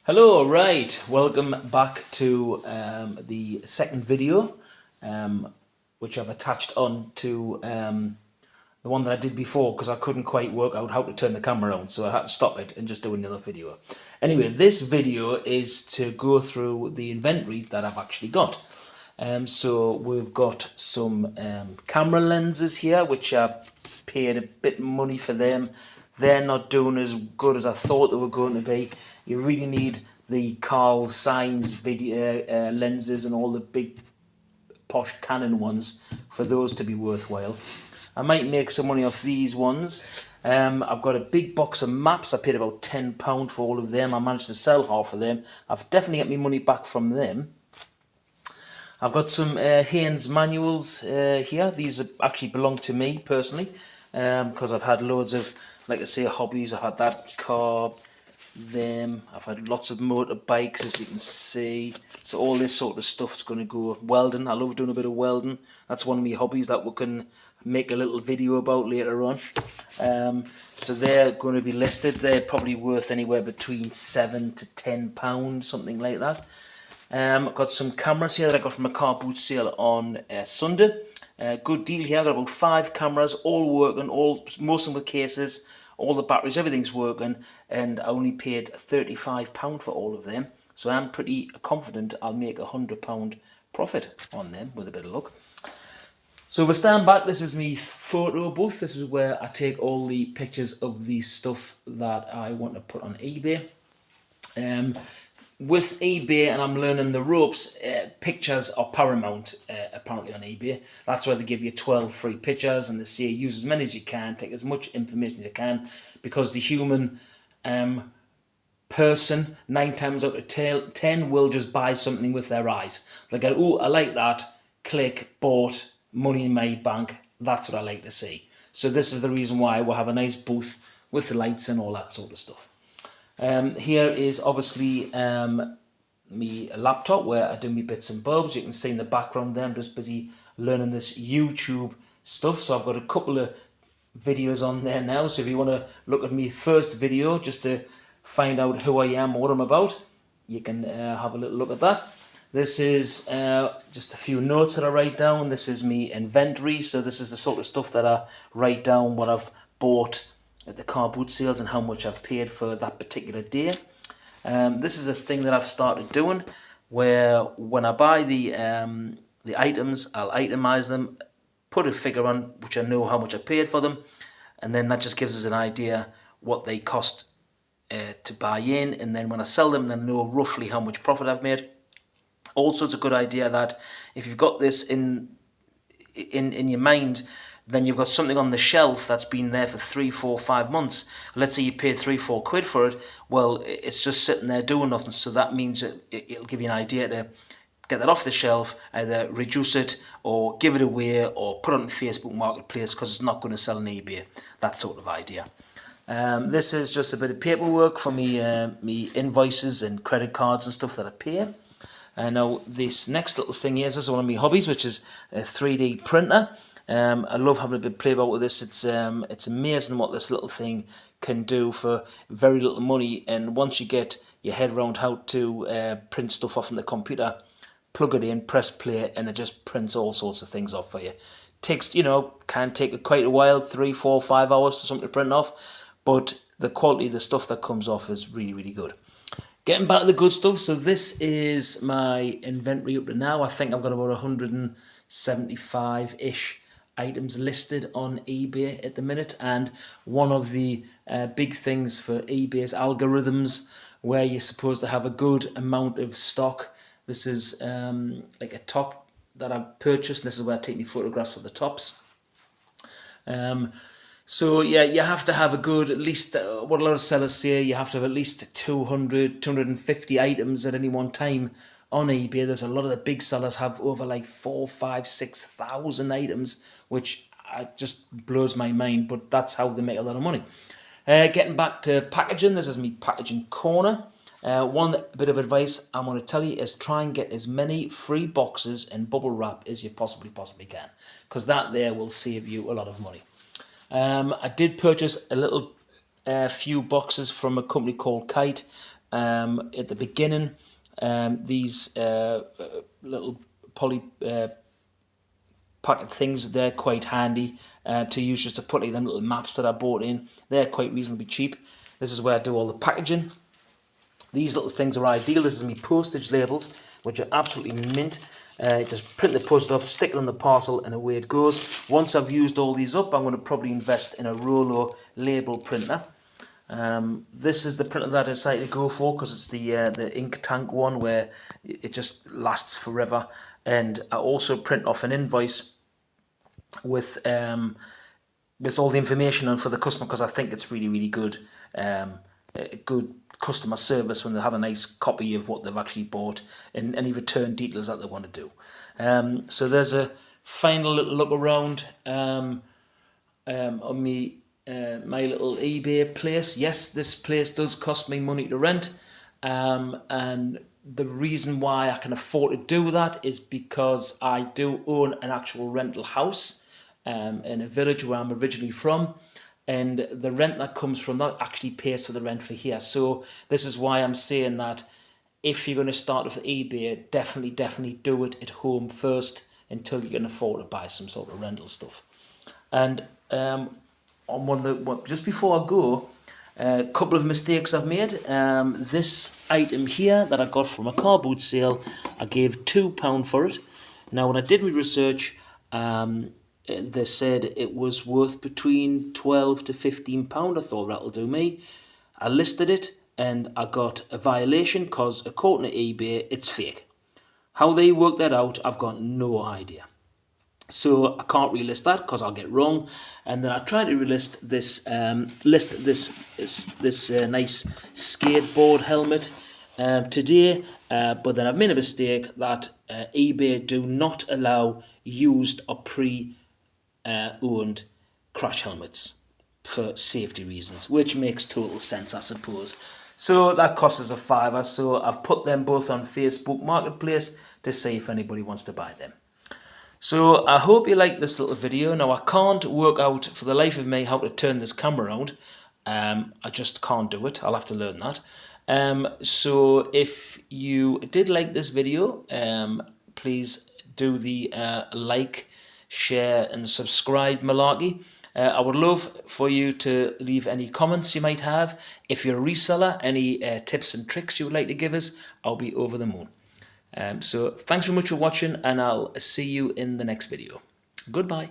Hello, right, welcome back to the second video, which I've attached on to the one that I did before because I couldn't quite work out how to turn the camera on, so I had to stop it and just do another video. Anyway, this video is to go through the inventory that I've actually got. So we've got some camera lenses here, which I've paid a bit of money for them. They're not doing as good as I thought they were going to be. You really need the Carl Sainz video lenses and all the big posh Canon ones for those to be worthwhile. I might make some money off these ones. I've got a big box of maps. I paid about £10 for all of them. I managed to sell half of them. I've definitely got my money back from them. I've got some Haynes manuals here. These actually belong to me personally because I've had loads of, like I say, hobbies. I've had that car, them. I've had lots of motorbikes, as you can see. So all this sort of stuff's going to go. Welding. I love doing a bit of welding. That's one of my hobbies that we can make a little video about later on. So they're going to be listed. They're probably worth anywhere between £7 to £10, something like that. I've got some cameras here that I got from a car boot sale on Sunday. Good deal here. I've got about 5 cameras, all working, most of them with cases, all the batteries, everything's working, and I only paid £35 for all of them. So I'm pretty confident I'll make £100 profit on them with a bit of luck. So if we stand back, this is my photo booth. This is where I take all the pictures of the stuff that I want to put on eBay. With eBay, and I'm learning the ropes, pictures are paramount apparently on eBay. That's why they give you 12 free pictures and they say use as many as you can, take as much information as you can, because the human person, 9 times out of 10, will just buy something with their eyes. They go, oh, I like that, click, bought, money in my bank, that's what I like to see. So this is the reason why we'll have a nice booth with the lights and all that sort of stuff. Here is obviously me laptop where I do my bits and bobs. You can see in the background there I'm just busy learning this YouTube stuff. So I've got a couple of videos on there now. So if you want to look at my first video just to find out who I am or what I'm about, you can have a little look at that. This is just a few notes that I write down. This is me inventory. So this is the sort of stuff that I write down, what I've bought at the car boot sales and how much I've paid for that particular day. This is a thing that I've started doing where when I buy the items, I'll itemize them, put a figure on which I know how much I paid for them, and then that just gives us an idea what they cost to buy in, and then when I sell them, then I know roughly how much profit I've made. Also, it's a good idea that if you've got this in your mind, then you've got something on the shelf that's been there for 3, 4, 5 months. Let's say you paid 3, 4 quid for it. Well, it's just sitting there doing nothing. So that means it'll give you an idea to get that off the shelf, either reduce it or give it away or put it on Facebook Marketplace because it's not going to sell on eBay. That sort of idea. This is just a bit of paperwork for me invoices and credit cards and stuff that I pay. Now, this next little thing here, this is one of my hobbies, which is a 3D printer. I love having a bit of play about with this. It's amazing what this little thing can do for very little money. And once you get your head around how to print stuff off on the computer, plug it in, press play, and it just prints all sorts of things off for you. Takes, can take quite a while, 3, 4, 5 hours for something to print off, but the quality of the stuff that comes off is really, really good. Getting back to the good stuff, so this is my inventory up to now. I think I've got about 175-ish items listed on eBay at the minute, and one of the big things for eBay's algorithms where you're supposed to have a good amount of stock. This is like a top that I've purchased, and this is where I take my photographs of the tops. So yeah, you have to have a good, at least, what a lot of sellers say, you have to have at least 200, 250 items at any one time on eBay. There's a lot of the big sellers have over like 4, 5, 6,000 items, which just blows my mind, but that's how they make a lot of money. Getting back to packaging, this is me packaging corner. One bit of advice I'm going to tell you is try and get as many free boxes and bubble wrap as you possibly can, because that there will save you a lot of money. I did purchase a little few boxes from a company called Kite. at the beginning. These little poly packet things, they're quite handy to use just to put like them little maps that I bought in. They're quite reasonably cheap. This is where I do all the packaging. These little things are ideal. This is my postage labels, which are absolutely mint. Just print the post off, stick it on the parcel, and away it goes. Once I've used all these up, I'm going to probably invest in a Rollo label printer. This is the printer that I decided to go for because it's the ink tank one where it just lasts forever. And I also print off an invoice with all the information on for the customer because I think it's really good. Good customer service when they have a nice copy of what they've actually bought and any return details that they want to do. So there's a final little look around on me. My little eBay place. Yes, this place does cost me money to rent, and the reason why I can afford to do that is because I do own an actual rental house in a village where I'm originally from, and the rent that comes from that actually pays for the rent for here. So this is why I'm saying that if you're going to start with eBay, definitely do it at home first until you can afford to buy some sort of rental stuff. And just before I go, a couple of mistakes I've made. This item here that I got from a car boot sale, I gave £2 for it. Now, when I did my research, they said it was worth between £12 to £15. I thought that'll do me. I listed it and I got a violation because according to eBay, it's fake. How they worked that out, I've got no idea. So I can't relist that because I'll get wrong. And then I tried to relist this, nice skateboard helmet today, but then I've made a mistake that eBay do not allow used or pre-owned crash helmets for safety reasons, which makes total sense, I suppose. So that cost us £5. So I've put them both on Facebook Marketplace to see if anybody wants to buy them. So I hope you like this little video. Now I can't work out for the life of me how to turn this camera around. I just can't do it. I'll have to learn that. So if you did like this video, please do the like, share and subscribe malarkey. I would love for you to leave any comments you might have. If you're a reseller, any tips and tricks you would like to give us, I'll be over the moon. So thanks very much for watching, and I'll see you in the next video. Goodbye.